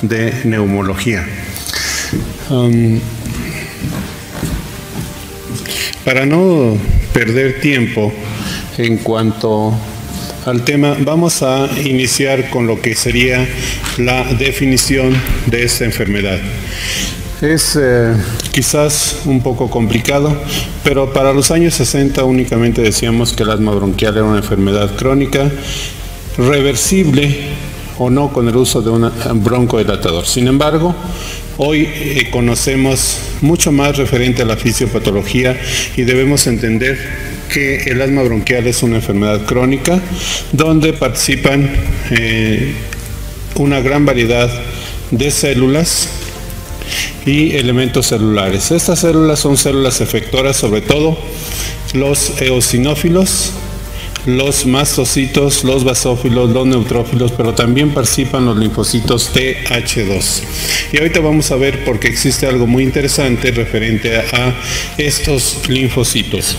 de neumología. Para no perder tiempo en cuanto al tema, vamos a iniciar con lo que sería la definición de esta enfermedad. Es quizás un poco complicado, pero para los años 60 únicamente decíamos que el asma bronquial era una enfermedad crónica, reversible o no con el uso de un broncodilatador. Sin embargo, hoy conocemos mucho más referente a la fisiopatología y debemos entender que el asma bronquial es una enfermedad crónica donde participan una gran variedad de células y elementos celulares. Estas células son células efectoras, sobre todo los eosinófilos, los mastocitos, los basófilos, los neutrófilos, pero también participan los linfocitos Th2. Y ahorita vamos a ver por qué existe algo muy interesante referente a estos linfocitos.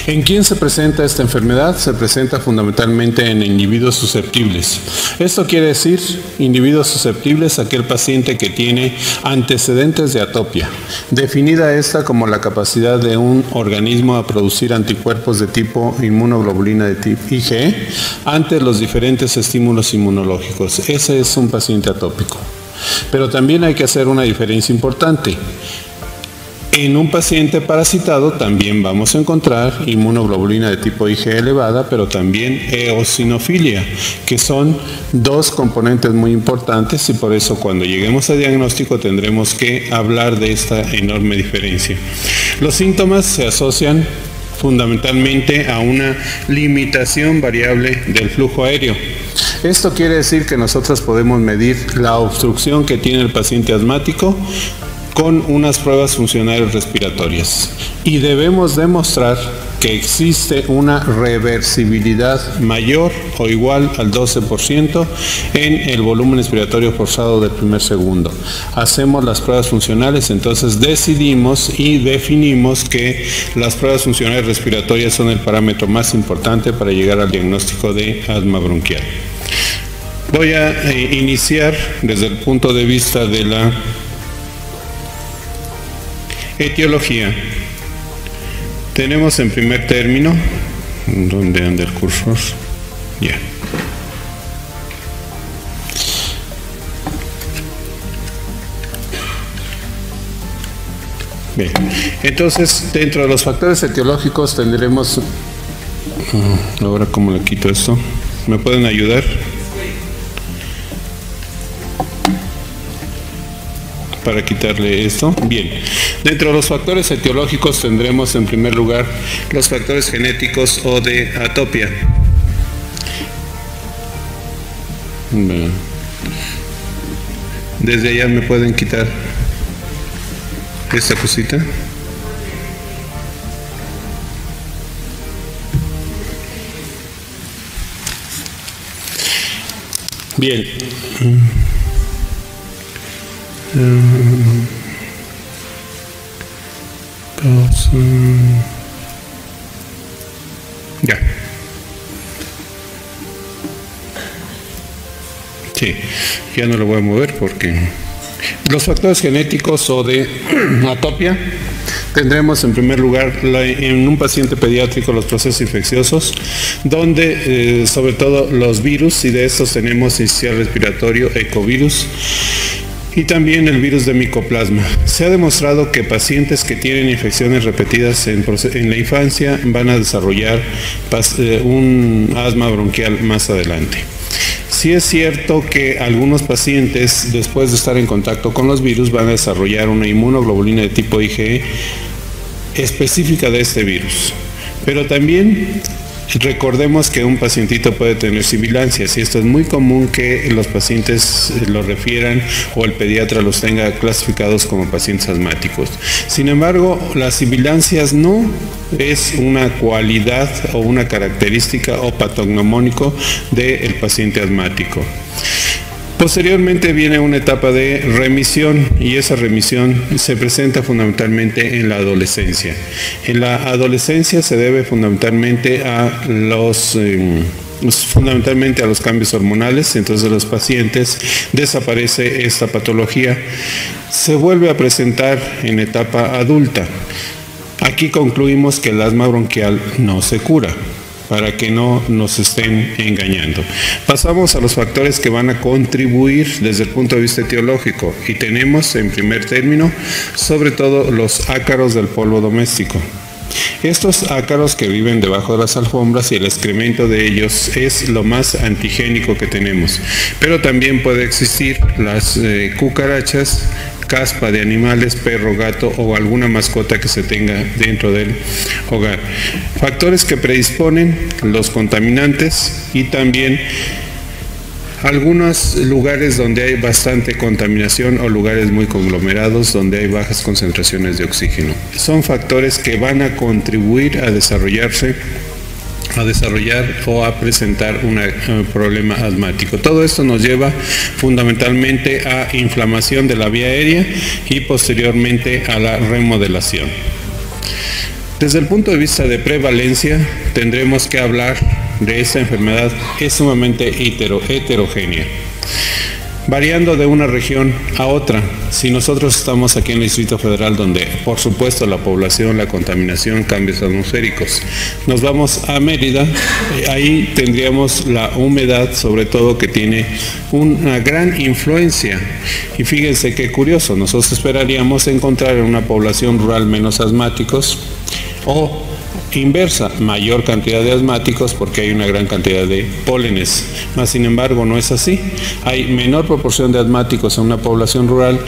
¿En quién se presenta esta enfermedad? Se presenta fundamentalmente en individuos susceptibles. Esto quiere decir individuos susceptibles, aquel paciente que tiene antecedentes de atopia, definida esta como la capacidad de un organismo a producir anticuerpos de tipo inmunoglobulina de tipo IgE ante los diferentes estímulos inmunológicos. Ese es un paciente atópico. Pero también hay que hacer una diferencia importante. En un paciente parasitado también vamos a encontrar inmunoglobulina de tipo IgE elevada, pero también eosinofilia, que son dos componentes muy importantes y por eso cuando lleguemos a diagnóstico tendremos que hablar de esta enorme diferencia. Los síntomas se asocian fundamentalmente a una limitación variable del flujo aéreo. Esto quiere decir que nosotros podemos medir la obstrucción que tiene el paciente asmático con unas pruebas funcionales respiratorias y debemos demostrar que existe una reversibilidad mayor o igual al 12% en el volumen respiratorio forzado del primer segundo. Hacemos las pruebas funcionales, entonces decidimos y definimos que las pruebas funcionales respiratorias son el parámetro más importante para llegar al diagnóstico de asma bronquial. Voy a iniciar desde el punto de vista de la etiología. Tenemos en primer término, ¿dónde anda el cursor? Ya. Bien, entonces dentro de los factores etiológicos tendremos, ahora cómo le quito esto, ¿me pueden ayudar? Para quitarle esto. Bien, dentro de los factores etiológicos tendremos en primer lugar los factores genéticos o de atopia. Desde allá me pueden quitar esta cosita. Bien. Ya. Sí, ya no lo voy a mover porque los factores genéticos o de atopia tendremos en primer lugar en un paciente pediátrico los procesos infecciosos, donde sobre todo los virus, y de estos tenemos sincicial respiratorio, ecovirus, y también el virus de micoplasma. Se ha demostrado que pacientes que tienen infecciones repetidas en la infancia van a desarrollar un asma bronquial más adelante. Sí es cierto que algunos pacientes, después de estar en contacto con los virus, van a desarrollar una inmunoglobulina de tipo IgE específica de este virus. Pero también recordemos que un pacientito puede tener sibilancias y esto es muy común que los pacientes lo refieran o el pediatra los tenga clasificados como pacientes asmáticos. Sin embargo, las sibilancias no es una cualidad o una característica o patognomónico del paciente asmático. Posteriormente viene una etapa de remisión y esa remisión se presenta fundamentalmente en la adolescencia. En la adolescencia se debe fundamentalmente a los fundamentalmente a los cambios hormonales. Entonces los pacientes desaparece esta patología, se vuelve a presentar en etapa adulta. Aquí concluimos que el asma bronquial no se cura, para que no nos estén engañando. Pasamos a los factores que van a contribuir desde el punto de vista etiológico, y tenemos en primer término sobre todo los ácaros del polvo doméstico. Estos ácaros que viven debajo de las alfombras y el excremento de ellos es lo más antigénico que tenemos, pero también puede existir las cucarachas, caspa de animales, perro, gato o alguna mascota que se tenga dentro del hogar. Factores que predisponen los contaminantes y también algunos lugares donde hay bastante contaminación o lugares muy conglomerados donde hay bajas concentraciones de oxígeno. Son factores que van a contribuir a desarrollar o a presentar un problema asmático. Todo esto nos lleva fundamentalmente a inflamación de la vía aérea y posteriormente a la remodelación. Desde el punto de vista de prevalencia, tendremos que hablar de esta enfermedad, es sumamente heterogénea, variando de una región a otra. Si nosotros estamos aquí en el Distrito Federal, donde por supuesto la población, la contaminación, cambios atmosféricos, nos vamos a Mérida, ahí tendríamos la humedad, sobre todo, que tiene una gran influencia. Y fíjense qué curioso, nosotros esperaríamos encontrar en una población rural menos asmáticos, o inversa, mayor cantidad de asmáticos, porque hay una gran cantidad de pólenes. Mas sin embargo no es así. Hay menor proporción de asmáticos en una población rural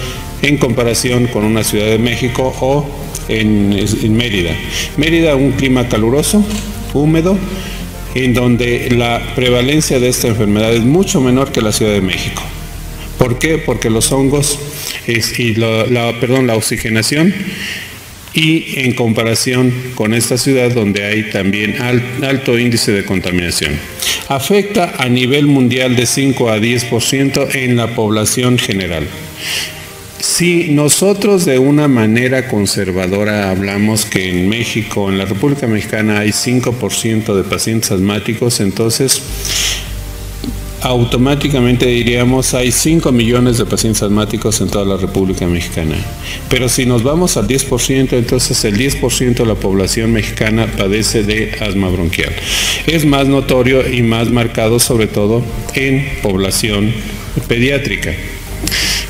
en comparación con una Ciudad de México o en Mérida. Mérida, un clima caluroso, húmedo, en donde la prevalencia de esta enfermedad es mucho menor que la Ciudad de México. ¿Por qué? Porque los hongos la oxigenación, y en comparación con esta ciudad donde hay también alto índice de contaminación. Afecta a nivel mundial de 5 a 10% en la población general. Si nosotros de una manera conservadora hablamos que en México, en la República Mexicana, hay 5% de pacientes asmáticos, entonces automáticamente diríamos hay 5 millones de pacientes asmáticos en toda la República Mexicana. Pero si nos vamos al 10%, entonces el 10% de la población mexicana padece de asma bronquial. Es más notorio y más marcado sobre todo en población pediátrica.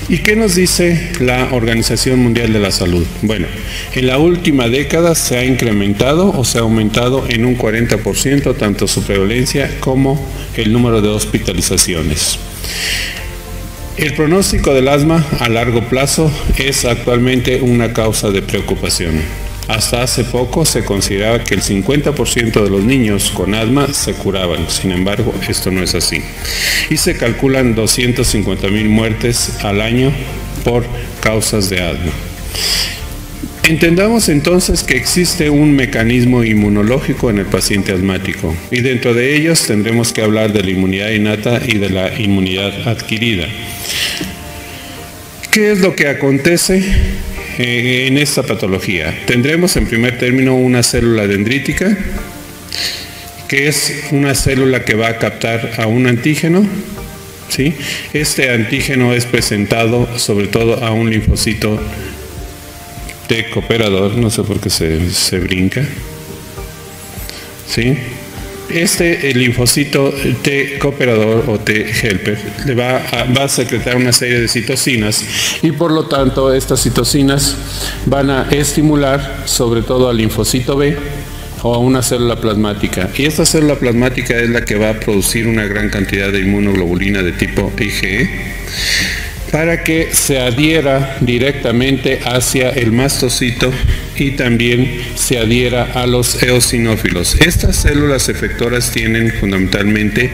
¿Y qué nos dice la Organización Mundial de la Salud? Bueno, en la última década se ha incrementado o se ha aumentado en un 40% tanto su prevalencia como el número de hospitalizaciones. El pronóstico del asma a largo plazo es actualmente una causa de preocupación. Hasta hace poco se consideraba que el 50% de los niños con asma se curaban. Sin embargo, esto no es así. Y se calculan 250,000 muertes al año por causas de asma. Entendamos entonces que existe un mecanismo inmunológico en el paciente asmático, y dentro de ellos tendremos que hablar de la inmunidad innata y de la inmunidad adquirida. ¿Qué es lo que acontece en esta patología? Tendremos en primer término una célula dendrítica, que es una célula que va a captar a un antígeno, ¿sí? Este antígeno es presentado sobre todo a un linfocito T cooperador, no sé por qué se brinca, ¿sí? El linfocito T cooperador o T helper va a secretar una serie de citocinas, y por lo tanto estas citocinas van a estimular sobre todo al linfocito B o a una célula plasmática, y esta célula plasmática es la que va a producir una gran cantidad de inmunoglobulina de tipo IgE para que se adhiera directamente hacia el mastocito y también se adhiera a los eosinófilos. Estas células efectoras tienen fundamentalmente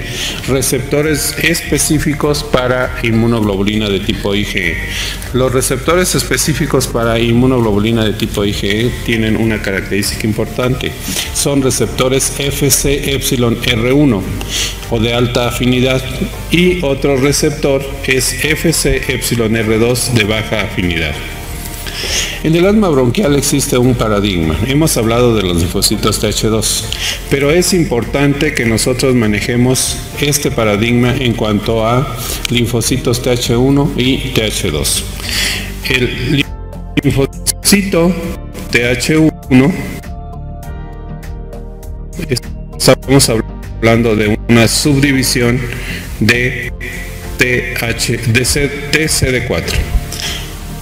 receptores específicos para inmunoglobulina de tipo IgE. Los receptores específicos para inmunoglobulina de tipo IgE tienen una característica importante. Son receptores Fc-εR1 o de alta afinidad, y otro receptor es Fc-εR2 de baja afinidad. En el asma bronquial existe un paradigma. Hemos hablado de los linfocitos Th2, pero es importante que nosotros manejemos este paradigma en cuanto a linfocitos Th1 y Th2. El linfocito Th1, estamos hablando de una subdivisión de TCD4.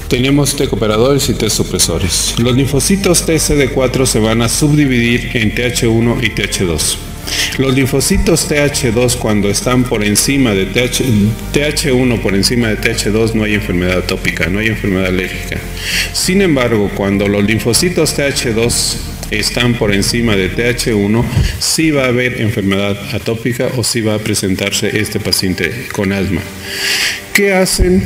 Tenemos T cooperadores y T supresores. Los linfocitos TCD4 se van a subdividir en TH1 y TH2. Los linfocitos TH2, cuando están por encima de TH1 por encima de TH2, no hay enfermedad atópica, no hay enfermedad alérgica. Sin embargo, cuando los linfocitos TH2 están por encima de TH1, sí va a haber enfermedad atópica o sí va a presentarse este paciente con asma. ¿Qué hacen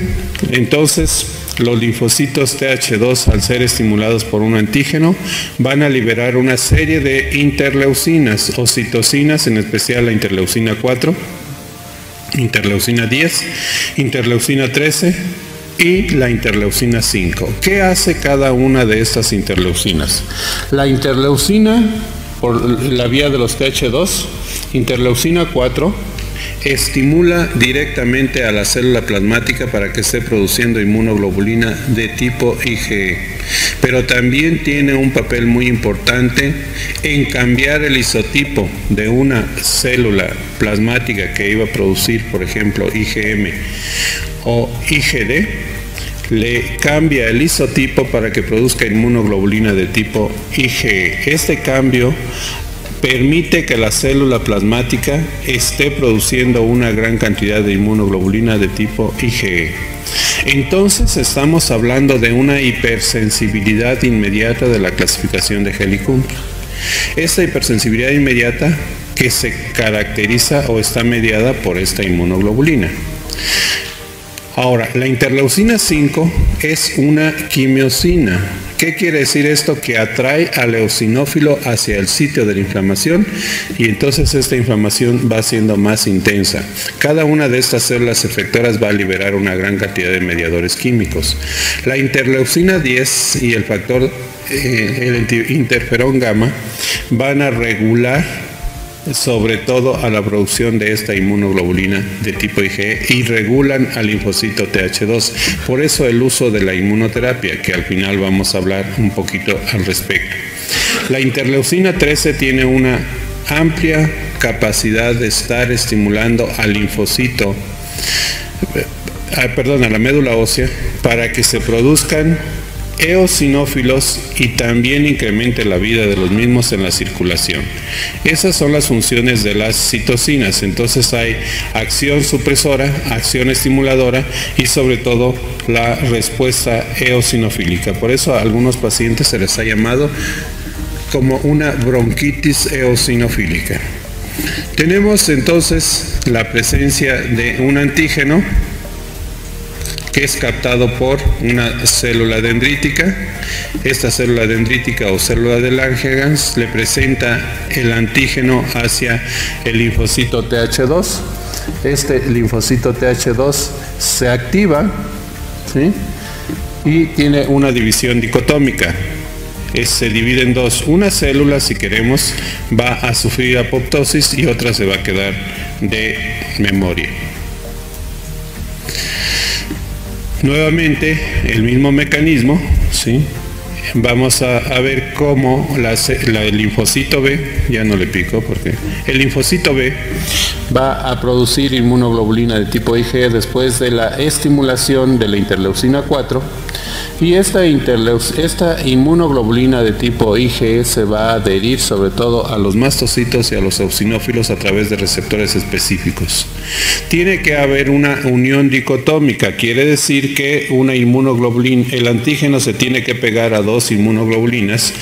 entonces? Los linfocitos Th2, al ser estimulados por un antígeno, van a liberar una serie de interleucinas o citocinas, en especial la interleucina 4, interleucina 10, interleucina 13 y la interleucina 5. ¿Qué hace cada una de estas interleucinas? La interleucina, por la vía de los Th2, interleucina 4, estimula directamente a la célula plasmática para que esté produciendo inmunoglobulina de tipo IgE, pero también tiene un papel muy importante en cambiar el isotipo de una célula plasmática que iba a producir, por ejemplo, IgM o IgD, le cambia el isotipo para que produzca inmunoglobulina de tipo IgE. Este cambio permite que la célula plasmática esté produciendo una gran cantidad de inmunoglobulina de tipo IgE. Entonces estamos hablando de una hipersensibilidad inmediata de la clasificación de Helicobacter. Esta hipersensibilidad inmediata que se caracteriza o está mediada por esta inmunoglobulina. Ahora, la interleucina 5 es una quimiosina. ¿Qué quiere decir esto? Que atrae al eosinófilo hacia el sitio de la inflamación y entonces esta inflamación va siendo más intensa. Cada una de estas células efectoras va a liberar una gran cantidad de mediadores químicos. La interleucina 10 y el factor, el interferón gamma, van a regular sobre todo a la producción de esta inmunoglobulina de tipo IgE y regulan al linfocito Th2. Por eso el uso de la inmunoterapia, que al final vamos a hablar un poquito al respecto. La interleucina 13 tiene una amplia capacidad de estar estimulando al linfocito, a la médula ósea, para que se produzcan eosinófilos y también incremente la vida de los mismos en la circulación. Esas son las funciones de las citocinas. Entonces hay acción supresora, acción estimuladora y sobre todo la respuesta eosinofílica. Por eso a algunos pacientes se les ha llamado como una bronquitis eosinofílica. Tenemos entonces la presencia de un antígeno que es captado por una célula dendrítica. Esta célula dendrítica o célula de Langerhans le presenta el antígeno hacia el linfocito Th2. Este linfocito Th2 se activa, ¿sí?, y tiene una división dicotómica. Se divide en dos. Una célula, si queremos, va a sufrir apoptosis y otra se va a quedar de memoria. Nuevamente el mismo mecanismo, ¿sí? Vamos a ver cómo el linfocito B, ya no le pico porque el linfocito B va a producir inmunoglobulina de tipo IgE después de la estimulación de la interleucina 4 y esta inmunoglobulina de tipo IgE se va a adherir sobre todo a los mastocitos y a los eosinófilos a través de receptores específicos. Tiene que haber una unión dicotómica, quiere decir que una inmunoglobulina, el antígeno se tiene que pegar a dos inmunoglobulinas,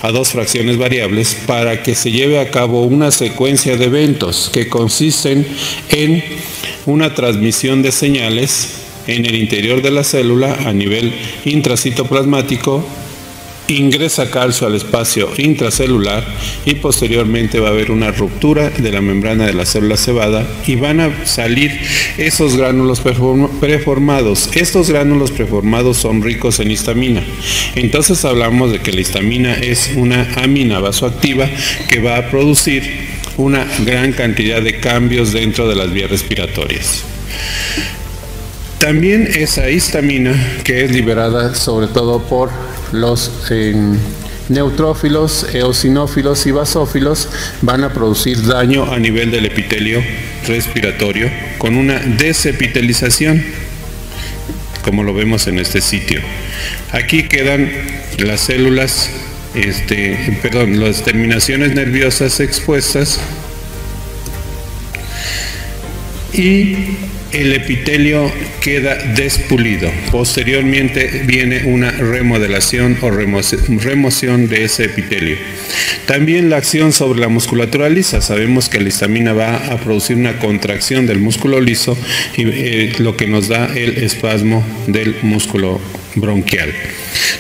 a dos fracciones variables, para que se lleve a cabo una secuencia de eventos que consisten en una transmisión de señales en el interior de la célula a nivel intracitoplasmático ingresa calcio al espacio intracelular y posteriormente va a haber una ruptura de la membrana de la célula cebada y van a salir esos gránulos preformados. Estos gránulos preformados son ricos en histamina. Entonces hablamos de que la histamina es una amina vasoactiva que va a producir una gran cantidad de cambios dentro de las vías respiratorias. También esa histamina, que es liberada sobre todo por los neutrófilos, eosinófilos y basófilos, van a producir daño a nivel del epitelio respiratorio con una desepitelización, como lo vemos en este sitio. Aquí quedan las células, las terminaciones nerviosas expuestas y el epitelio queda despulido. Posteriormente viene una remodelación o remoción de ese epitelio. También la acción sobre la musculatura lisa. Sabemos que la histamina va a producir una contracción del músculo liso y lo que nos da el espasmo del músculo bronquial.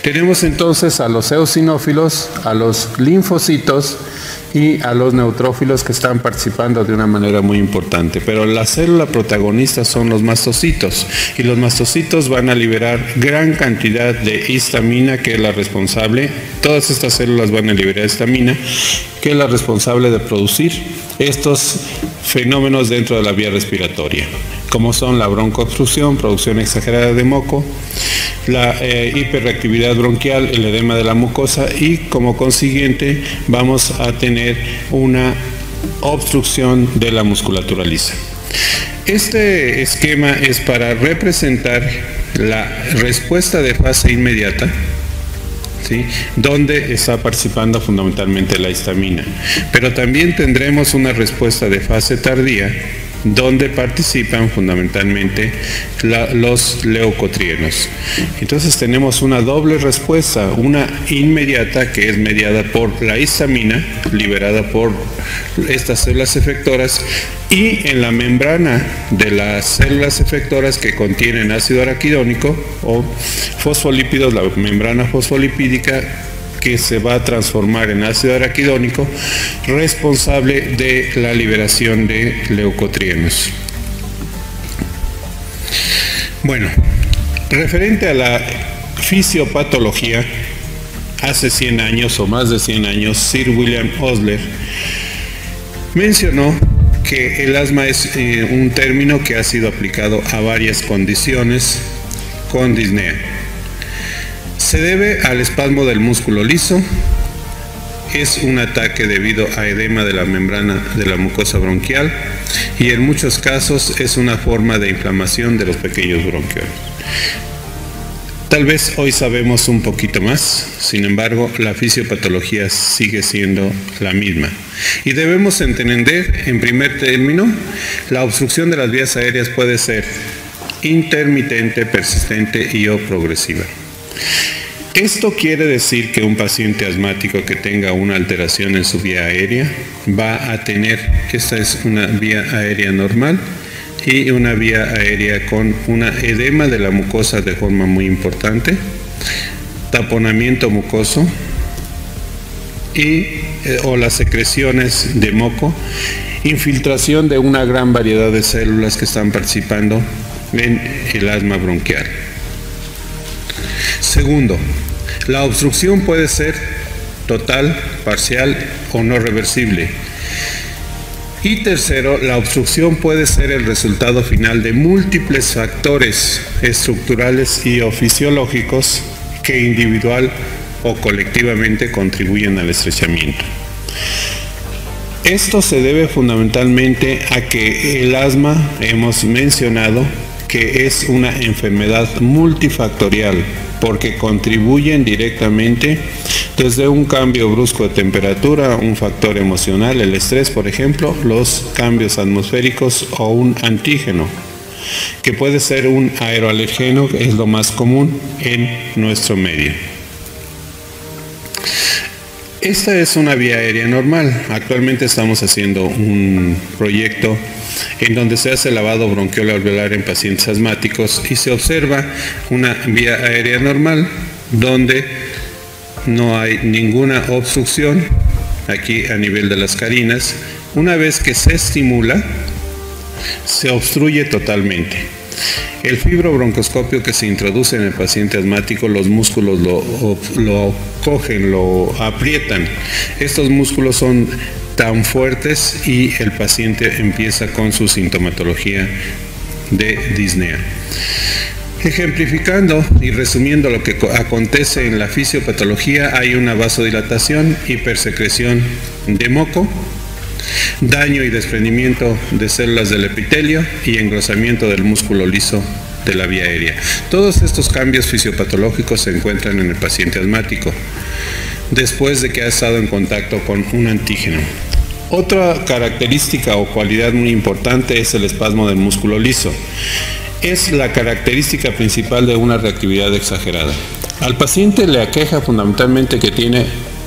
Tenemos entonces a los eosinófilos, a los linfocitos y a los neutrófilos que están participando de una manera muy importante. Pero la célula protagonista son los mastocitos, y los mastocitos van a liberar gran cantidad de histamina, que es la responsable, todas estas células van a liberar histamina, que es la responsable de producir estos fenómenos dentro de la vía respiratoria, como son la broncoobstrucción, producción exagerada de moco, la hiperreactividad bronquial, el edema de la mucosa, y como consiguiente vamos a tener una obstrucción de la musculatura lisa. Este esquema es para representar la respuesta de fase inmediata, ¿sí?, donde está participando fundamentalmente la histamina, pero también tendremos una respuesta de fase tardía, donde participan fundamentalmente los leucotrienos. Entonces tenemos una doble respuesta, una inmediata, que es mediada por la histamina liberada por estas células efectoras, y en la membrana de las células efectoras que contienen ácido araquidónico o fosfolípidos, la membrana fosfolipídica, que se va a transformar en ácido araquidónico, responsable de la liberación de leucotrienos. Bueno, referente a la fisiopatología, hace 100 años o más de 100 años, Sir William Osler mencionó que el asma es un término que ha sido aplicado a varias condiciones con disnea. Se debe al espasmo del músculo liso, es un ataque debido a edema de la membrana de la mucosa bronquial y en muchos casos es una forma de inflamación de los pequeños bronquioles. Tal vez hoy sabemos un poquito más, sin embargo, la fisiopatología sigue siendo la misma. Y debemos entender, en primer término, la obstrucción de las vías aéreas puede ser intermitente, persistente y o progresiva. Esto quiere decir que un paciente asmático que tenga una alteración en su vía aérea va a tener, esta es una vía aérea normal y una vía aérea con una edema de la mucosa de forma muy importante, taponamiento mucoso o las secreciones de moco, infiltración de una gran variedad de células que están participando en el asma bronquial. Segundo, la obstrucción puede ser total, parcial o no reversible. Y tercero, la obstrucción puede ser el resultado final de múltiples factores estructurales y o fisiológicos que individual o colectivamente contribuyen al estrechamiento. Esto se debe fundamentalmente a que el asma, hemos mencionado, que es una enfermedad multifactorial, porque contribuyen directamente desde un cambio brusco de temperatura, un factor emocional, el estrés, por ejemplo, los cambios atmosféricos o un antígeno, que puede ser un aeroalergeno, que es lo más común en nuestro medio. Esta es una vía aérea normal. Actualmente estamos haciendo un proyecto en donde se hace lavado bronquiolo-alveolar en pacientes asmáticos y se observa una vía aérea normal donde no hay ninguna obstrucción aquí a nivel de las carinas. Una vez que se estimula, se obstruye totalmente. El fibrobroncoscopio que se introduce en el paciente asmático, los músculos lo cogen, lo aprietan. Estos músculos son tan fuertes y el paciente empieza con su sintomatología de disnea. Ejemplificando y resumiendo lo que acontece en la fisiopatología, hay una vasodilatación, hipersecreción de moco, daño y desprendimiento de células del epitelio y engrosamiento del músculo liso de la vía aérea. Todos estos cambios fisiopatológicos se encuentran en el paciente asmático después de que ha estado en contacto con un antígeno. Otra característica o cualidad muy importante es el espasmo del músculo liso. Es la característica principal de una reactividad exagerada. Al paciente le aqueja fundamentalmente que tiene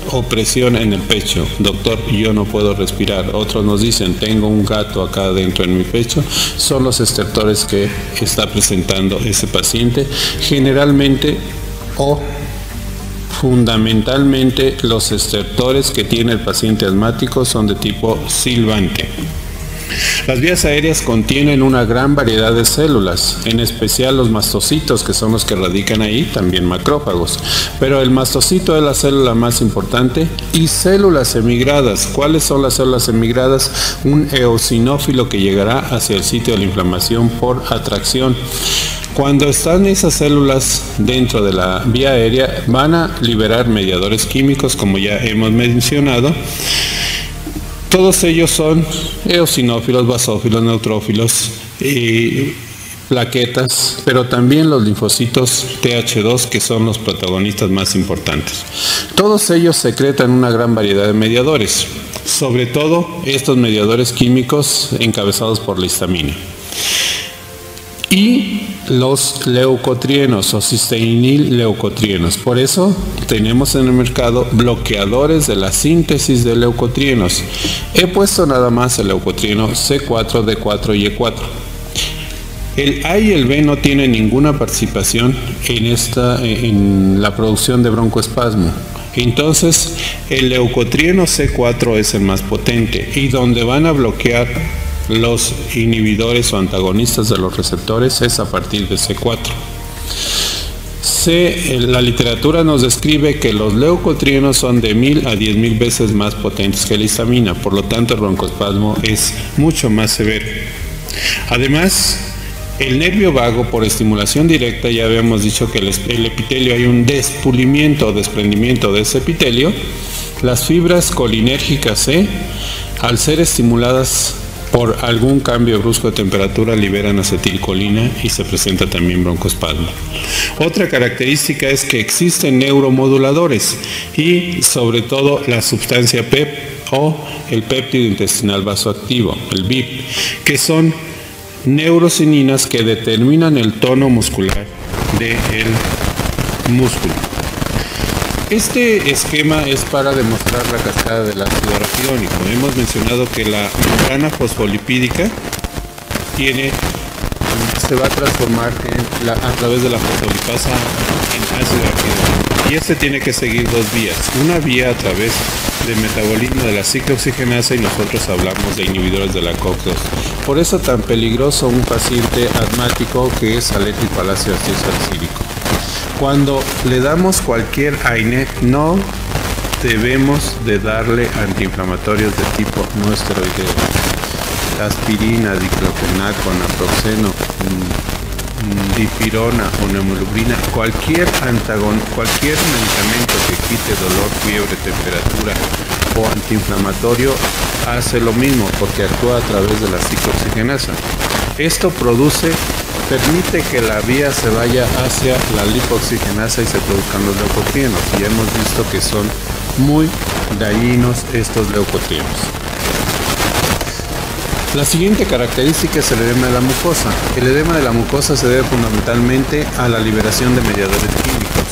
opresión en el pecho. Doctor, yo no puedo respirar. Otros nos dicen, tengo un gato acá dentro en mi pecho. Son los estertores que está presentando ese paciente. Generalmente o fundamentalmente los estertores que tiene el paciente asmático son de tipo silbante. Las vías aéreas contienen una gran variedad de células, en especial los mastocitos, que son los que radican ahí, también macrófagos. Pero el mastocito es la célula más importante, y células emigradas. ¿Cuáles son las células emigradas? Un eosinófilo que llegará hacia el sitio de la inflamación por atracción. Cuando están esas células dentro de la vía aérea, van a liberar mediadores químicos, como ya hemos mencionado. Todos ellos son eosinófilos, basófilos, neutrófilos y plaquetas, pero también los linfocitos Th2, que son los protagonistas más importantes. Todos ellos secretan una gran variedad de mediadores, sobre todo estos mediadores químicos encabezados por la histamina. Y los leucotrienos o cisteínil-leucotrienos. Por eso tenemos en el mercado bloqueadores de la síntesis de leucotrienos. He puesto nada más el leucotrieno C4, D4 y E4. El A y el B no tienen ninguna participación en la producción de broncoespasmo. Entonces, el leucotrieno C4 es el más potente y donde van a bloquear los inhibidores o antagonistas de los receptores es a partir de C4. La literatura nos describe que los leucotrienos son de 1000 a 10.000 veces más potentes que la histamina, por lo tanto el broncoespasmo es mucho más severo. Además, el nervio vago, por estimulación directa, ya habíamos dicho que el epitelio, hay un despulimiento o desprendimiento de ese epitelio. Las fibras colinérgicas C, al ser estimuladas por algún cambio brusco de temperatura, liberan acetilcolina y se presenta también broncoespasmo. Otra característica es que existen neuromoduladores y sobre todo la sustancia PEP o el péptido intestinal vasoactivo, el BIP, que son neurocininas que determinan el tono muscular del músculo. Este esquema es para demostrar la cascada del ácido araquidónico. Hemos mencionado que la membrana fosfolipídica se va a transformar a través de la fosfolipasa en ácido araquidónico. Y este tiene que seguir dos vías. Una vía a través del metabolismo de la ciclooxigenasa y nosotros hablamos de inhibidores de la COX-2. Por eso tan peligroso un paciente asmático que es alérgico al ácido acetisalicílico. Cuando le damos cualquier AINE, no debemos de darle antiinflamatorios de tipo no esteroideo. Aspirina, diclofenaco, naproxeno, dipirona o neumolubrina, cualquier medicamento que quite dolor, fiebre, temperatura o antiinflamatorio hace lo mismo porque actúa a través de la ciclooxigenasa. Esto permite que la vía se vaya hacia la lipoxigenasa y se produzcan los leucotrienos. Y hemos visto que son muy dañinos estos leucotrienos. La siguiente característica es el edema de la mucosa. El edema de la mucosa se debe fundamentalmente a la liberación de mediadores químicos.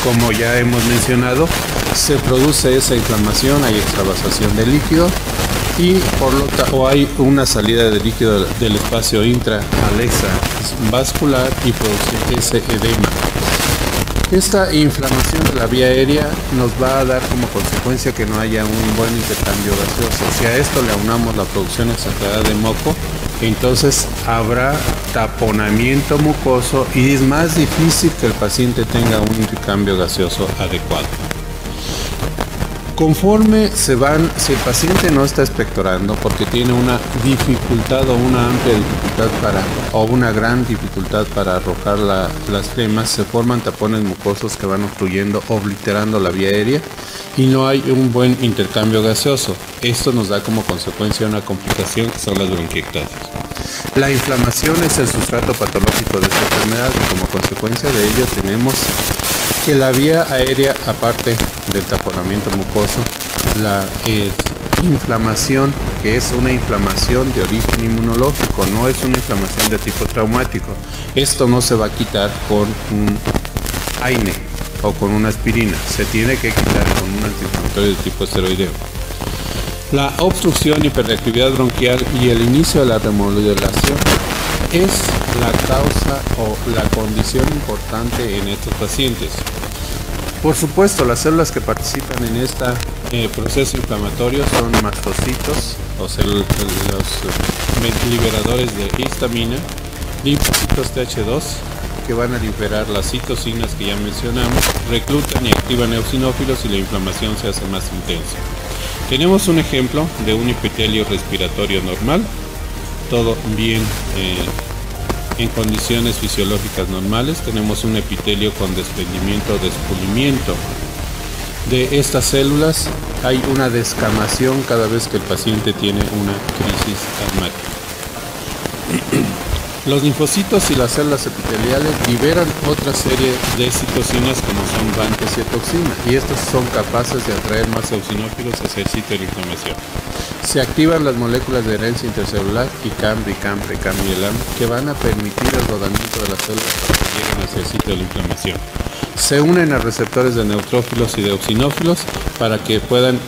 Como ya hemos mencionado, se produce esa inflamación, hay extravasación de líquido y o hay una salida de líquido del espacio intra-alexa vascular y produce ese edema. Esta inflamación de la vía aérea nos va a dar como consecuencia que no haya un buen intercambio gaseoso. Si a esto le aunamos la producción exagerada de moco, entonces habrá taponamiento mucoso y es más difícil que el paciente tenga un intercambio gaseoso adecuado. Conforme si el paciente no está expectorando porque tiene una dificultad o una amplia dificultad o una gran dificultad para arrojar las flemas, se forman tapones mucosos que van obstruyendo, obliterando la vía aérea y no hay un buen intercambio gaseoso. Esto nos da como consecuencia una complicación que son las bronquiectasias. La inflamación es el sustrato patológico de esta enfermedad y como consecuencia de ello tenemos que la vía aérea, aparte del taponamiento mucoso, la inflamación, que es una inflamación de origen inmunológico, no es una inflamación de tipo traumático. Esto no se va a quitar con un AINE o con una aspirina, se tiene que quitar con un antiinflamatorio de tipo esteroideo. La obstrucción, hiperreactividad bronquial y el inicio de la remodelación es la causa o la condición importante en estos pacientes. Por supuesto, las células que participan en este proceso inflamatorio son mastocitos, o sea, los liberadores de histamina, linfocitos Th2, que van a liberar las citocinas que ya mencionamos, reclutan y activan eosinófilos y la inflamación se hace más intensa. Tenemos un ejemplo de un epitelio respiratorio normal, todo bien en condiciones fisiológicas normales. Tenemos un epitelio con desprendimiento o despulimiento de estas células. Hay una descamación cada vez que el paciente tiene una crisis asmática. Los linfocitos y las células epiteliales liberan otra serie de citocinas como son vancocitoxina y estos son capaces de atraer más eosinófilos hacia el sitio de la inflamación. Se activan las moléculas de herencia intercelular ICAM, RICAM, PRECAM y ELAM que van a permitir el rodamiento de las células para que lleguen hacia el sitio de la inflamación. Se unen a receptores de neutrófilos y de eosinófilos para que puedan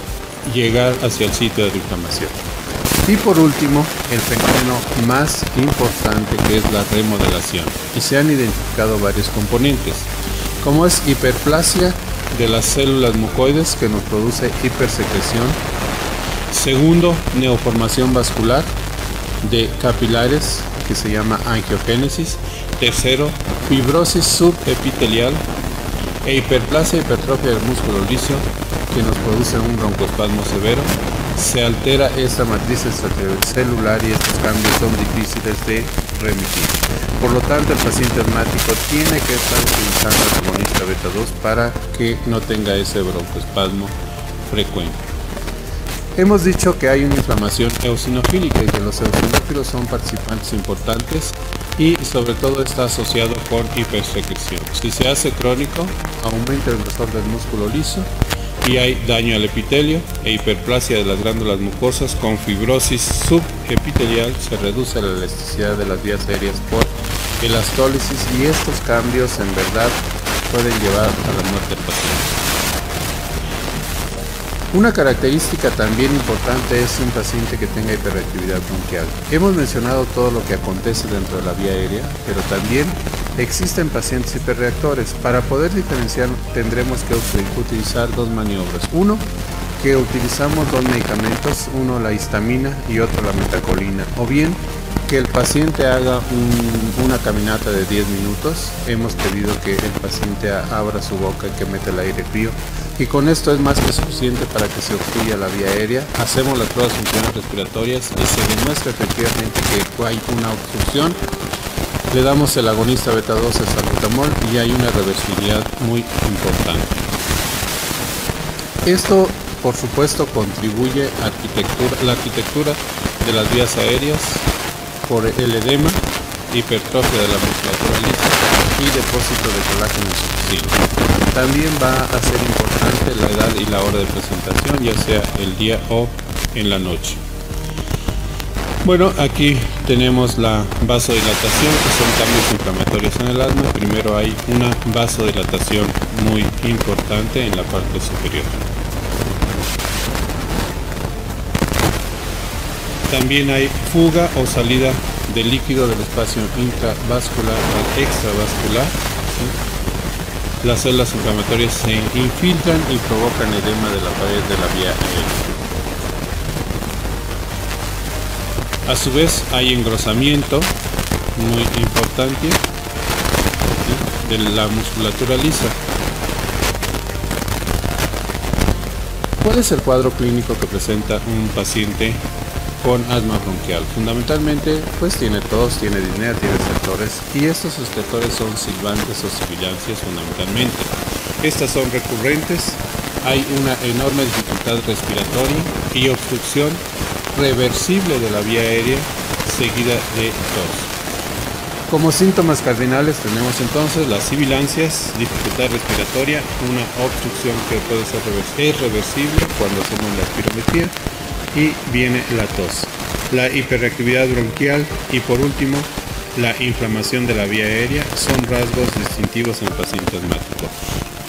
llegar hacia el sitio de la inflamación. Y por último, el fenómeno más importante que es la remodelación. Y se han identificado varios componentes, como es hiperplasia de las células mucoides que nos produce hipersecreción. Segundo, neoformación vascular de capilares que se llama angiogénesis. Tercero, fibrosis subepitelial e hiperplasia, hipertrofia del músculo liso que nos produce un broncoespasmo severo. Se altera esta matriz extracelular y estos cambios son difíciles de remitir. Por lo tanto, el paciente asmático tiene que estar utilizando el agonista beta 2 para que no tenga ese broncoespasmo frecuente. Hemos dicho que hay una inflamación eosinofílica y que los eosinófilos son participantes importantes y sobre todo está asociado con hipersecreción. Si se hace crónico, aumenta el grosor del músculo liso y hay daño al epitelio e hiperplasia de las glándulas mucosas con fibrosis subepitelial. Se reduce la elasticidad de las vías aéreas por elastólisis y estos cambios en verdad pueden llevar a la muerte del paciente. Una característica también importante es un paciente que tenga hiperreactividad bronquial. Hemos mencionado todo lo que acontece dentro de la vía aérea, pero también existen pacientes hiperreactores. Para poder diferenciar tendremos que utilizar dos maniobras. Uno, que utilizamos dos medicamentos, uno la histamina y otro la metacolina, o bien que el paciente haga una caminata de 10 minutos. Hemos pedido que el paciente abra su boca y que meta el aire frío y con esto es más que suficiente para que se obstruya la vía aérea. Hacemos las pruebas de funciones respiratorias y se demuestra efectivamente que hay una obstrucción. Le damos el agonista beta 2, el salbutamol, y hay una reversibilidad muy importante. Esto, por supuesto, contribuye a la arquitectura de las vías aéreas por el edema, hipertrofia de la musculatura lisa y depósito de colágeno insuficiente. También va a ser importante la edad y la hora de presentación, ya sea el día o en la noche. Bueno, aquí tenemos la vasodilatación, que son cambios inflamatorios en el asma. Primero hay una vasodilatación muy importante en la parte superior. También hay fuga o salida de líquido del espacio intravascular al extravascular, ¿sí? las células inflamatorias se infiltran y provocan edema de la pared de la vía aérea. A su vez hay engrosamiento muy importante, ¿sí?, de la musculatura lisa. ¿Cuál es el cuadro clínico que presenta un paciente con asma bronquial? Fundamentalmente, pues tiene tos, tiene disnea, tiene estertores, y estos estertores son silbantes o sibilancias fundamentalmente. Estas son recurrentes, hay una enorme dificultad respiratoria y obstrucción reversible de la vía aérea seguida de tos. Como síntomas cardinales tenemos entonces las sibilancias, dificultad respiratoria, una obstrucción que puede ser reversible cuando hacemos la espirometría, y viene la tos, la hiperreactividad bronquial y por último la inflamación de la vía aérea son rasgos distintivos en el paciente asmático.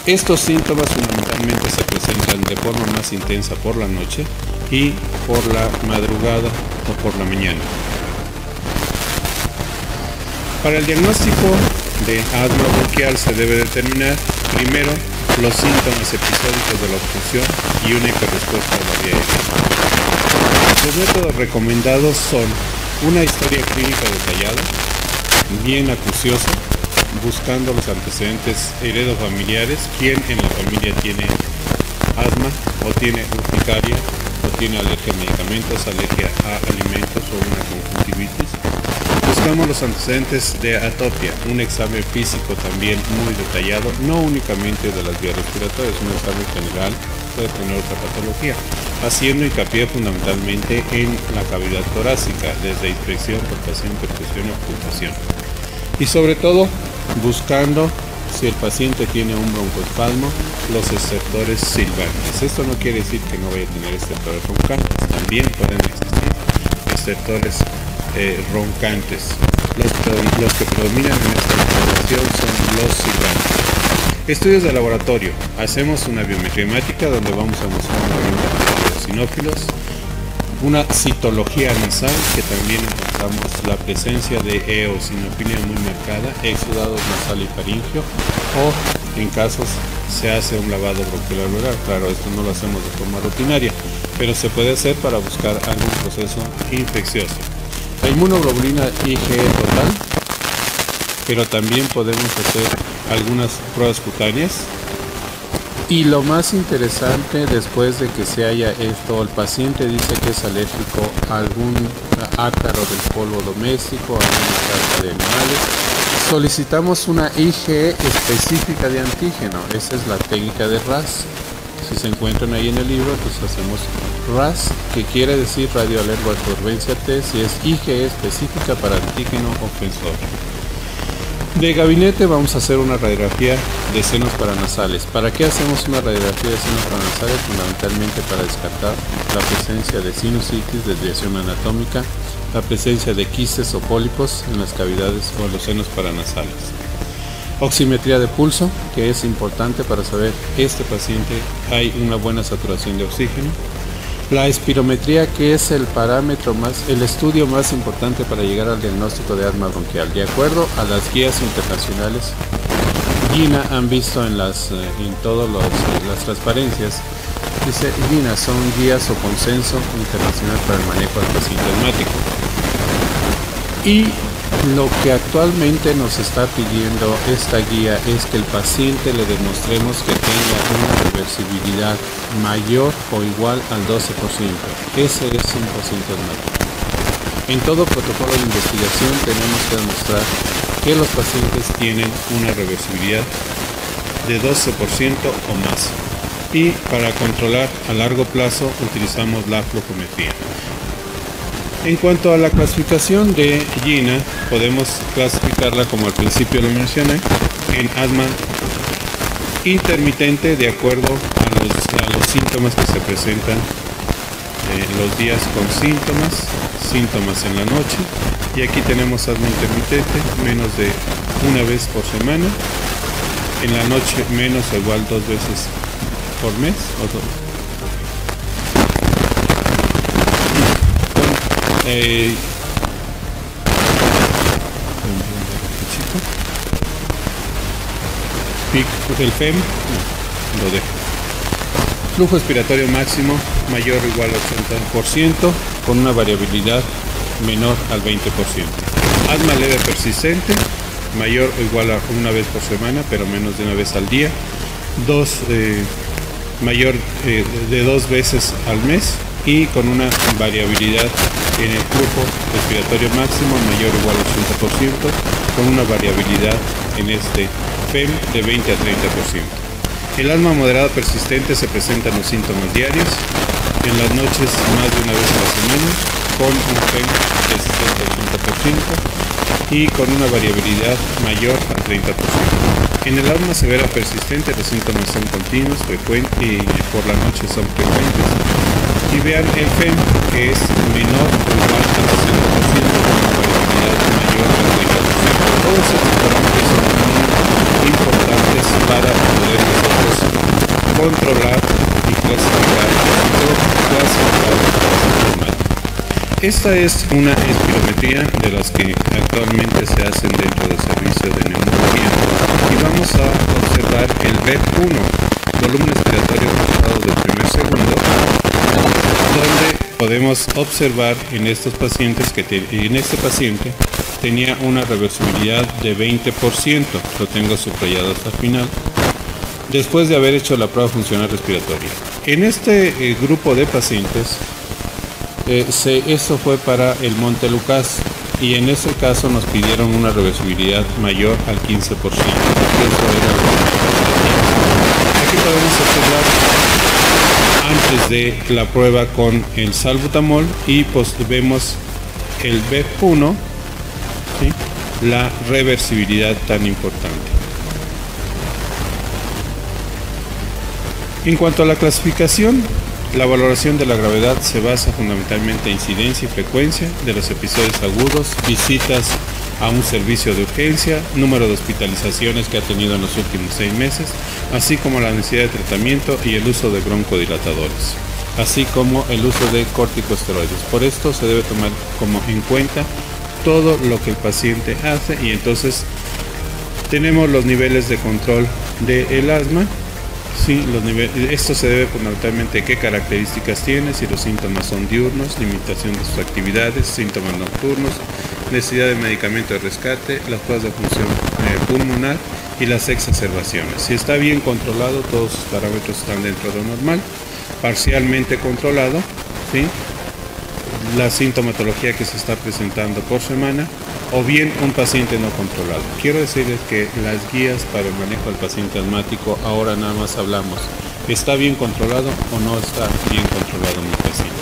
Estos síntomas fundamentalmente se presentan de forma más intensa por la noche y por la madrugada o por la mañana. Para el diagnóstico de asma bronquial se debe determinar primero los síntomas episódicos de la obstrucción y una hiperrespuesta a la vía aérea. Los métodos recomendados son una historia clínica detallada, bien acuciosa, buscando los antecedentes heredofamiliares, quién en la familia tiene asma o tiene urticaria o tiene alergia a medicamentos, alergia a alimentos o una conjuntivitis. Buscamos los antecedentes de atopia, un examen físico también muy detallado, no únicamente de las vías respiratorias, un examen general puede tener otra patología, haciendo hincapié fundamentalmente en la cavidad torácica, desde inspección, palpación, percusión y ocultación. Y sobre todo, buscando si el paciente tiene un broncoespasmo, los estertores silbantes. Esto no quiere decir que no vaya a tener estertores roncantes, también pueden existir estertores roncantes. Los que predominan en esta información son los silbantes. Estudios de laboratorio. Hacemos una biometría hemática donde vamos a mostrar los eosinófilos, una citología nasal que también encontramos la presencia de eosinofilia muy marcada, exudados nasal y faringio, o en casos se hace un lavado bronquial alveolar. Claro, esto no lo hacemos de forma rutinaria, pero se puede hacer para buscar algún proceso infeccioso. La inmunoglobulina IgE total, pero también podemos hacer algunas pruebas cutáneas. Y lo más interesante, después de que se haya esto, el paciente dice que es alérgico a algún ácaro del polvo doméstico, a alguna caca de animales, solicitamos una IgE específica de antígeno. Esa es la técnica de RAS. Si se encuentran ahí en el libro, pues hacemos RAS, que quiere decir radioalergoabsorbencia T, si es IgE específica para antígeno ofensor. De gabinete vamos a hacer una radiografía de senos paranasales. ¿Para qué hacemos una radiografía de senos paranasales? Fundamentalmente para descartar la presencia de sinusitis, desviación anatómica, la presencia de quistes o pólipos en las cavidades o en los senos paranasales. Oximetría de pulso, que es importante para saber este paciente hay una buena saturación de oxígeno. La espirometría, que es el parámetro el estudio más importante para llegar al diagnóstico de asma bronquial. De acuerdo a las guías internacionales, GINA han visto en todas las transparencias, dice GINA son guías o consenso internacional para el manejo del paciente asmático. Y lo que actualmente nos está pidiendo esta guía es que el paciente le demostremos que tenga una reversibilidad mayor o igual al 12%. Ese es un paciente asmático. En todo protocolo de investigación tenemos que demostrar que los pacientes tienen una reversibilidad de 12% o más. Y para controlar a largo plazo utilizamos la flujometría. En cuanto a la clasificación de GINA, podemos clasificarla, como al principio lo mencioné, en asma intermitente de acuerdo a los síntomas que se presentan los días con síntomas en la noche, y aquí tenemos asma intermitente, menos de una vez por semana, en la noche menos o igual 2 veces por mes el FEM, no, lo dejo. Flujo expiratorio máximo mayor o igual al 80% con una variabilidad menor al 20%. Asma leve persistente, mayor o igual a una vez por semana, pero menos de una vez al día. Mayor de 2 veces al mes y con una variabilidad en el flujo respiratorio máximo mayor o igual al 80%, con una variabilidad en este FEM de 20 a 30%. El asma moderada persistente se presentan los síntomas diarios, en las noches más de una vez a la semana, con un FEM de 60 a 80% y con una variabilidad mayor al 30%. En el asma severa persistente los síntomas son continuos, frecuentes y por la noche son frecuentes. Y vean el FEM, que es menor o igual al 60% con una variabilidad mayor al 30%. Todos estos parámetros son muy importantes para poder nosotros controlar y clasificar la sintomática. Esta es una espirometría de las que actualmente se hacen dentro del servicio de neumología y vamos a observar el BEP1, volumen expiratorio controlado del primer segundo, donde podemos observar en estos pacientes que en este paciente tenía una reversibilidad de 20%, lo tengo subrayado hasta el final, después de haber hecho la prueba funcional respiratoria. En este grupo de pacientes, esto fue para el Montelukast y en ese caso nos pidieron una reversibilidad mayor al 15%. Eso era aquí podemos observar antes de la prueba con el salbutamol y pues vemos el BEP1, ¿sí? La reversibilidad tan importante. En cuanto a la clasificación, la valoración de la gravedad se basa fundamentalmente en incidencia y frecuencia de los episodios agudos, visitas a un servicio de urgencia, número de hospitalizaciones que ha tenido en los últimos 6 meses, así como la necesidad de tratamiento y el uso de broncodilatadores, así como el uso de corticosteroides. Por esto se debe tomar como en cuenta todo lo que el paciente hace y entonces tenemos los niveles de control del asma. Sí, esto se debe fundamentalmente a qué características tiene, si los síntomas son diurnos, limitación de sus actividades, síntomas nocturnos, necesidad de medicamento de rescate, las pruebas de función pulmonar y las exacerbaciones. Si está bien controlado, todos sus parámetros están dentro de lo normal, parcialmente controlado, ¿sí? La sintomatología que se está presentando por semana, o bien un paciente no controlado. Quiero decirles que las guías para el manejo del paciente asmático, ahora nada más hablamos, ¿está bien controlado o no está bien controlado mi paciente?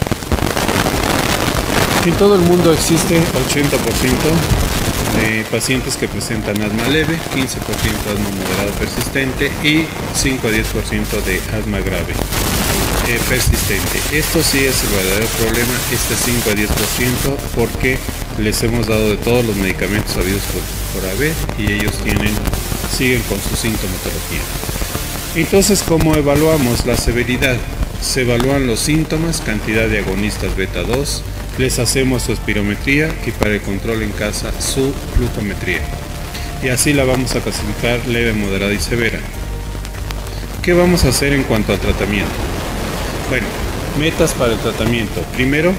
En todo el mundo existe 80% de pacientes que presentan asma leve, 15% asma moderado persistente y 5 a 10% de asma grave persistente. Esto sí es el verdadero problema, este 5 a 10%, porque les hemos dado de todos los medicamentos habidos por haber y ellos siguen con su sintomatología. Entonces, ¿cómo evaluamos la severidad? Se evalúan los síntomas, cantidad de agonistas beta 2, les hacemos su espirometría y para el control en casa su flujometría. Y así la vamos a clasificar leve, moderada y severa. ¿Qué vamos a hacer en cuanto al tratamiento? Bueno, metas para el tratamiento. Primero,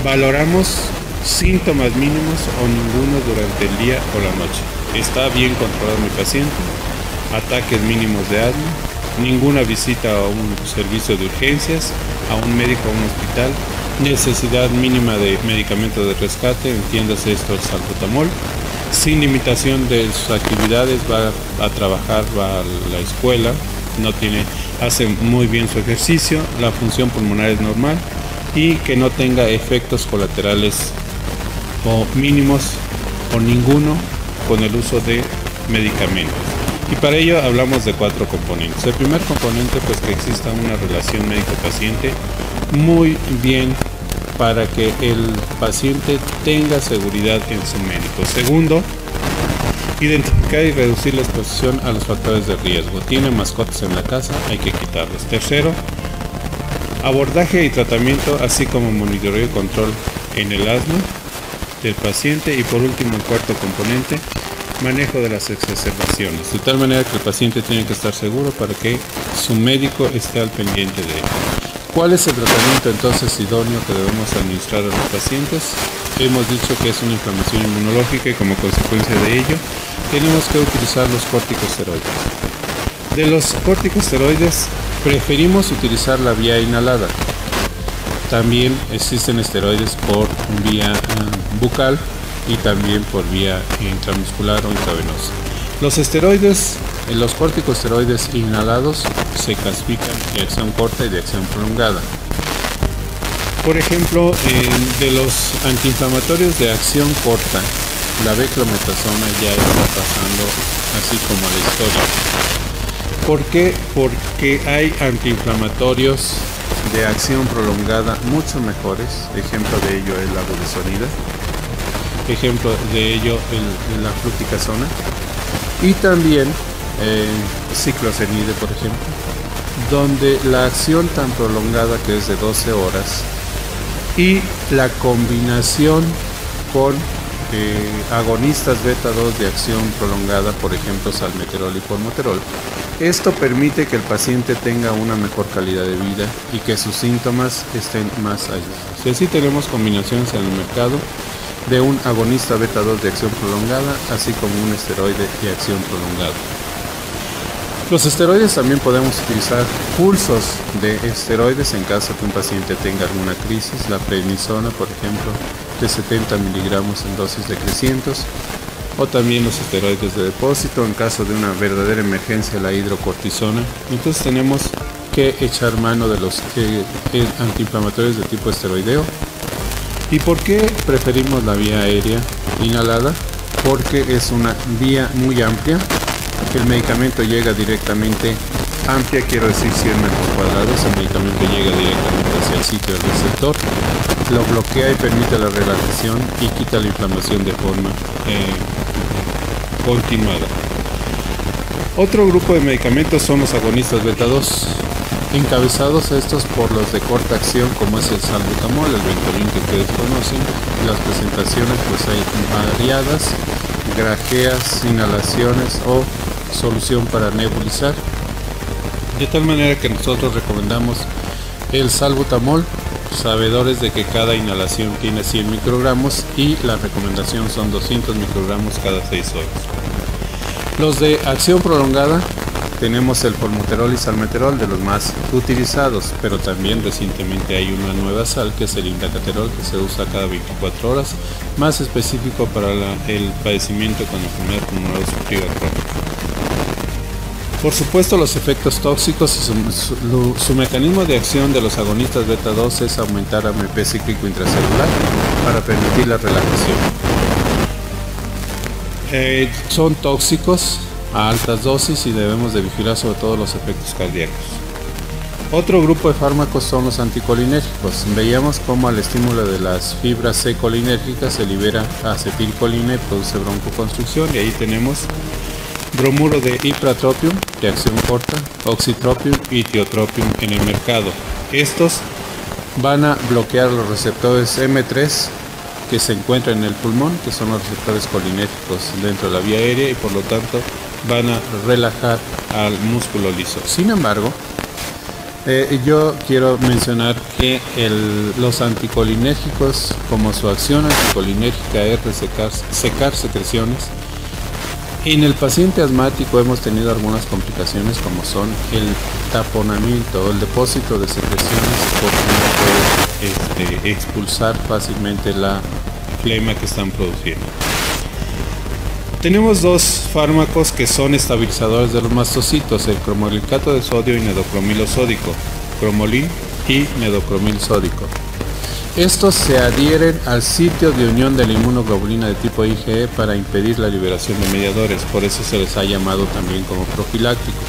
valoramos síntomas mínimos o ninguno durante el día o la noche. Está bien controlado mi paciente, ataques mínimos de asma, ninguna visita a un servicio de urgencias, a un médico o a un hospital, necesidad mínima de medicamento de rescate, entiéndase esto el salbutamol, sin limitación de sus actividades, va a trabajar, va a la escuela, hace muy bien su ejercicio, la función pulmonar es normal y que no tenga efectos colaterales o mínimos o ninguno con el uso de medicamentos. Y para ello hablamos de 4 componentes. El primer componente, pues que exista una relación médico-paciente muy bien para que el paciente tenga seguridad en su médico. Segundo, identificar y reducir la exposición a los factores de riesgo. Tiene mascotas en la casa, hay que quitarlos. Tercero, abordaje y tratamiento, así como monitoreo y control en el asma del paciente. Y por último, el cuarto componente, manejo de las exacerbaciones, de tal manera que el paciente tiene que estar seguro para que su médico esté al pendiente de él. ¿Cuál es el tratamiento entonces idóneo que debemos administrar a los pacientes? Hemos dicho que es una inflamación inmunológica y como consecuencia de ello tenemos que utilizar los corticosteroides. De los corticosteroides preferimos utilizar la vía inhalada. También existen esteroides por vía bucal y también por vía intramuscular o intravenosa. Los esteroides, los corticosteroides inhalados se clasifican de acción corta y de acción prolongada. Por ejemplo, de los antiinflamatorios de acción corta, la beclometasona ya está pasando así como a la historia. ¿Por qué? Porque hay antiinflamatorios de acción prolongada mucho mejores. Ejemplo de ello es la budesonida. Ejemplo de ello la fluticasona. Y también ciclosenide, por ejemplo, donde la acción tan prolongada que es de 12 horas y la combinación con agonistas beta 2 de acción prolongada, por ejemplo salmeterol y formoterol, esto permite que el paciente tenga una mejor calidad de vida y que sus síntomas estén más aislados. Y así tenemos combinaciones en el mercado de un agonista beta 2 de acción prolongada, así como un esteroide de acción prolongada. Los esteroides también podemos utilizar pulsos de esteroides en caso que un paciente tenga alguna crisis, la prednisona, por ejemplo, de 70 miligramos en dosis decrecientes, o también los esteroides de depósito en caso de una verdadera emergencia, la hidrocortisona. Entonces tenemos que echar mano de los antiinflamatorios de tipo esteroideo. ¿Y por qué preferimos la vía aérea inhalada? Porque es una vía muy amplia. El medicamento llega directamente, amplia quiero decir 100 metros cuadrados, el medicamento llega directamente hacia el sitio del receptor, lo bloquea y permite la relajación y quita la inflamación de forma continuada. Otro grupo de medicamentos son los agonistas beta 2. Encabezados estos por los de corta acción como es el salbutamol, el Ventolin que ustedes conocen. Las presentaciones pues hay variadas, grajeas, inhalaciones o solución para nebulizar. De tal manera que nosotros recomendamos el salbutamol, sabedores de que cada inhalación tiene 100 microgramos y la recomendación son 200 microgramos cada 6 horas. Los de acción prolongada tenemos el formoterol y salmeterol, de los más utilizados, pero también recientemente hay una nueva sal que es el indacaterol, que se usa cada 24 horas, más específico para el padecimiento con enfermedad pulmonar obstructiva crónica. Por supuesto, los efectos tóxicos y su mecanismo de acción de los agonistas beta 2 es aumentar AMP cíclico intracelular para permitir la relajación. Son tóxicos a altas dosis y debemos de vigilar sobre todo los efectos cardíacos. Otro grupo de fármacos son los anticolinérgicos. Veíamos cómo al estímulo de las fibras C colinérgicas se libera acetilcolina y produce broncoconstricción, y ahí tenemos bromuro de ipratropium de acción corta, oxytropium y tiotropium en el mercado. Estos van a bloquear los receptores M3 que se encuentran en el pulmón, que son los receptores colinérgicos dentro de la vía aérea, y por lo tanto van a relajar al músculo liso. Sin embargo, yo quiero mencionar que los anticolinérgicos, como su acción anticolinérgica es secar secreciones, en el paciente asmático hemos tenido algunas complicaciones como son el taponamiento o el depósito de secreciones, porque no puede expulsar fácilmente la flema que están produciendo. Tenemos dos fármacos que son estabilizadores de los mastocitos, el cromolicato de sodio y nedocromilo sódico, cromolin y nedocromil sódico. Estos se adhieren al sitio de unión de la inmunoglobulina de tipo IgE para impedir la liberación de mediadores, por eso se les ha llamado también como profilácticos.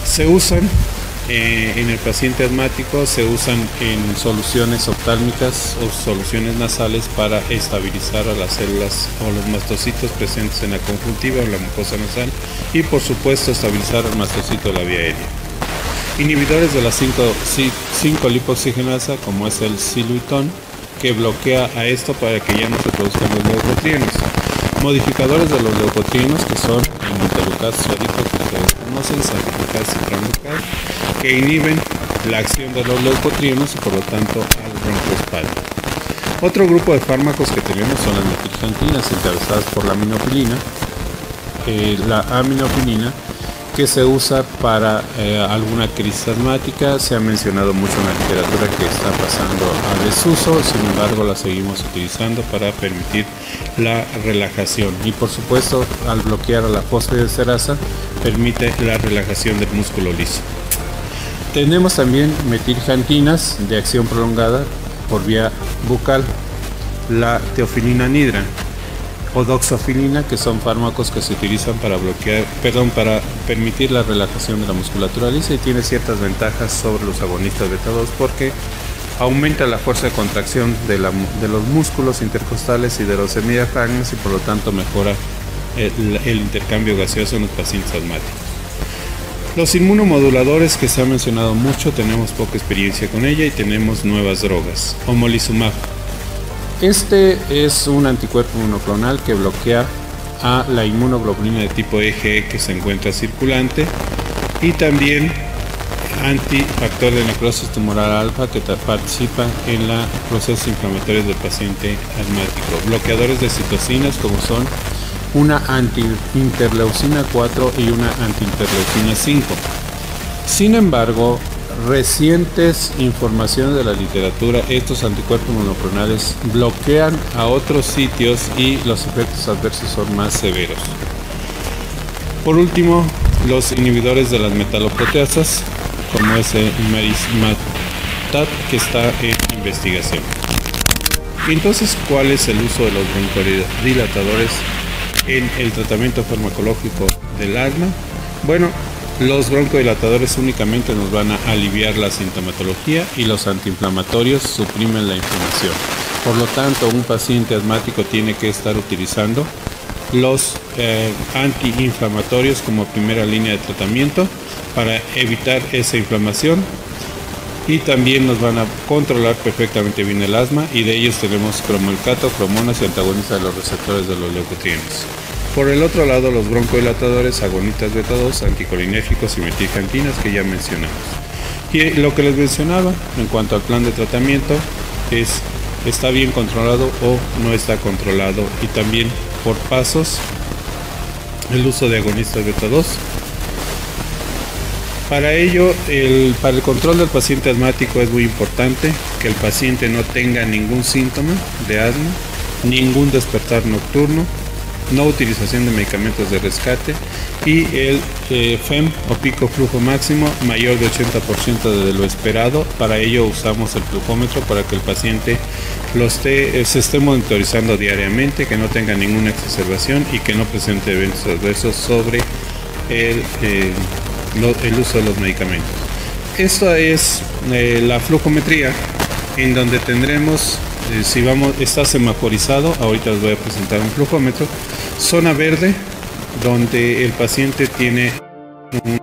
Se usan en el paciente asmático, se usan en soluciones oftálmicas o soluciones nasales para estabilizar a las células o los mastocitos presentes en la conjuntiva o la mucosa nasal, y por supuesto estabilizar el mastocito de la vía aérea. Inhibidores de la 5-lipoxigenasa como es el siluitón, que bloquea a esto para que ya no se produzcan los leucotrienos. Modificadores de los leucotrienos, que son el montelukast y adipos, que ustedes conocen, salpicast y tranclukast, que inhiben la acción de los leucotrienos y por lo tanto al broncoespasmo. Otro grupo de fármacos que tenemos son las metilxantinas, encabezadas por la aminofilina. La aminofilina, que se usa para alguna crisis asmática. Se ha mencionado mucho en la literatura que está pasando a desuso, sin embargo la seguimos utilizando para permitir la relajación, y por supuesto al bloquear a la fosfodiesterasa permite la relajación del músculo liso. Tenemos también metilxantinas de acción prolongada por vía bucal, la teofilina anhidra o doxofilina, que son fármacos que se utilizan para para permitir la relajación de la musculatura lisa, y tiene ciertas ventajas sobre los agonistas beta 2 porque aumenta la fuerza de contracción de los músculos intercostales y de los semidiafragmas, y por lo tanto mejora el intercambio gaseoso en los pacientes asmáticos. Los inmunomoduladores, que se ha mencionado mucho, tenemos poca experiencia con ella y tenemos nuevas drogas. Omalizumab. Este es un anticuerpo monoclonal que bloquea a la inmunoglobulina de tipo IgE que se encuentra circulante, y también antifactor de necrosis tumoral alfa, que participa en los procesos inflamatorios del paciente asmático. Bloqueadores de citocinas, como son una antiinterleucina 4 y una antiinterleucina 5. Sin embargo, recientes informaciones de la literatura, estos anticuerpos monoclonales bloquean a otros sitios y los efectos adversos son más severos. Por último, los inhibidores de las metaloproteasas, como es el marismatat, que está en investigación. Entonces, ¿cuál es el uso de los broncodilatadores en el tratamiento farmacológico del asma? Bueno, los broncodilatadores únicamente nos van a aliviar la sintomatología, y los antiinflamatorios suprimen la inflamación. Por lo tanto, un paciente asmático tiene que estar utilizando los antiinflamatorios como primera línea de tratamiento para evitar esa inflamación, y también nos van a controlar perfectamente bien el asma, y de ellos tenemos cromoelcato, cromonas y antagonistas de los receptores de los leucotrienos. Por el otro lado, los broncodilatadores, agonistas beta 2, anticolinérgicos y metilxantinas, que ya mencionamos. Y lo que les mencionaba en cuanto al plan de tratamiento es: está bien controlado o no está controlado, y también por pasos el uso de agonistas beta 2. Para ello, para el control del paciente asmático es muy importante que el paciente no tenga ningún síntoma de asma, ningún despertar nocturno, no utilización de medicamentos de rescate, y el FEM o pico flujo máximo mayor de 80% de lo esperado. Para ello usamos el flujómetro para que el paciente se esté monitorizando diariamente, que no tenga ninguna exacerbación y que no presente eventos adversos sobre el uso de los medicamentos. Esta es la flujometría, en donde tendremos, está semaforizado. Ahorita les voy a presentar un flujómetro. Zona verde, donde el paciente tiene un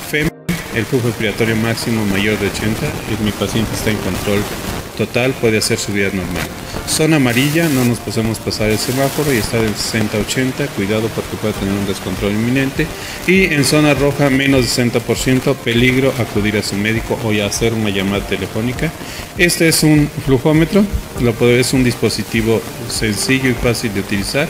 FEM, el flujo expiratorio máximo mayor de 80, y mi paciente está en control total, puede hacer su vida normal. Zona amarilla, no nos podemos pasar el semáforo y está del 60-80, cuidado porque puede tener un descontrol inminente. Y en zona roja, menos de 60%, peligro acudir a su médico o ya hacer una llamada telefónica. Este es un flujómetro, es un dispositivo sencillo y fácil de utilizar.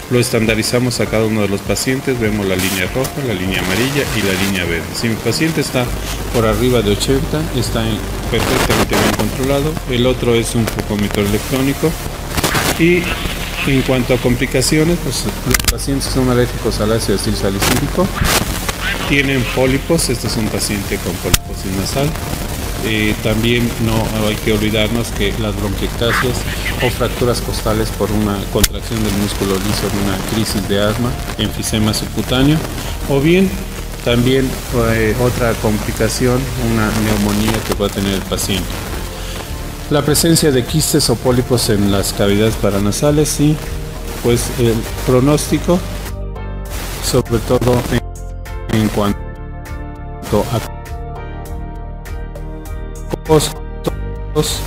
Lo estandarizamos a cada uno de los pacientes, vemos la línea roja, la línea amarilla y la línea verde. Si mi paciente está por arriba de 80, está perfectamente bien controlado. El otro es un flujómetro electrónico. Y en cuanto a complicaciones, pues los pacientes son alérgicos al ácido acilsalicílico, tienen pólipos. Este es un paciente con poliposis nasal. También no hay que olvidarnos que las bronquiectasias o fracturas costales por una contracción del músculo liso en una crisis de asma, enfisema subcutáneo, o bien también otra complicación, una neumonía que pueda tener el paciente. La presencia de quistes o pólipos en las cavidades paranasales, y pues el pronóstico, sobre todo en cuanto a costos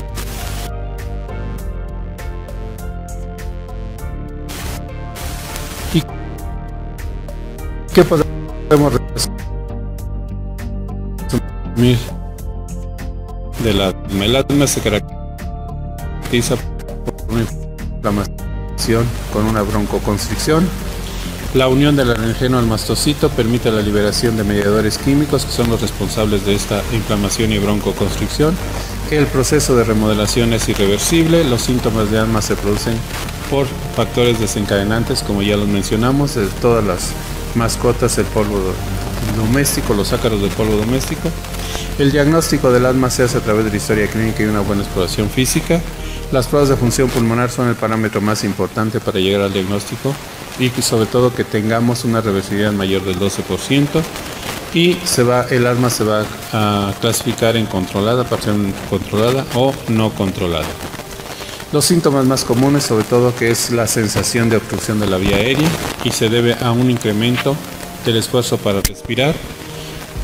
podemos resumir del asma. El asma se caracteriza por una inflamación con una broncoconstricción. La unión del alergeno al mastocito permite la liberación de mediadores químicos que son los responsables de esta inflamación y broncoconstricción. El proceso de remodelación es irreversible. Los síntomas de asma se producen por factores desencadenantes, como ya los mencionamos, de todas las mascotas, el polvo doméstico, los ácaros del polvo doméstico. El diagnóstico del asma se hace a través de la historia clínica y una buena exploración física. Las pruebas de función pulmonar son el parámetro más importante para llegar al diagnóstico y sobre todo que tengamos una reversibilidad mayor del 12%, y el asma se va a clasificar en controlada, parcialmente controlada o no controlada. Los síntomas más comunes, sobre todo, que es la sensación de obstrucción de la vía aérea y se debe a un incremento del esfuerzo para respirar.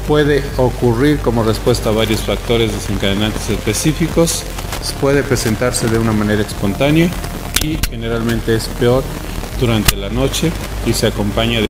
Puede ocurrir como respuesta a varios factores desencadenantes específicos, puede presentarse de una manera espontánea y generalmente es peor durante la noche y se acompaña de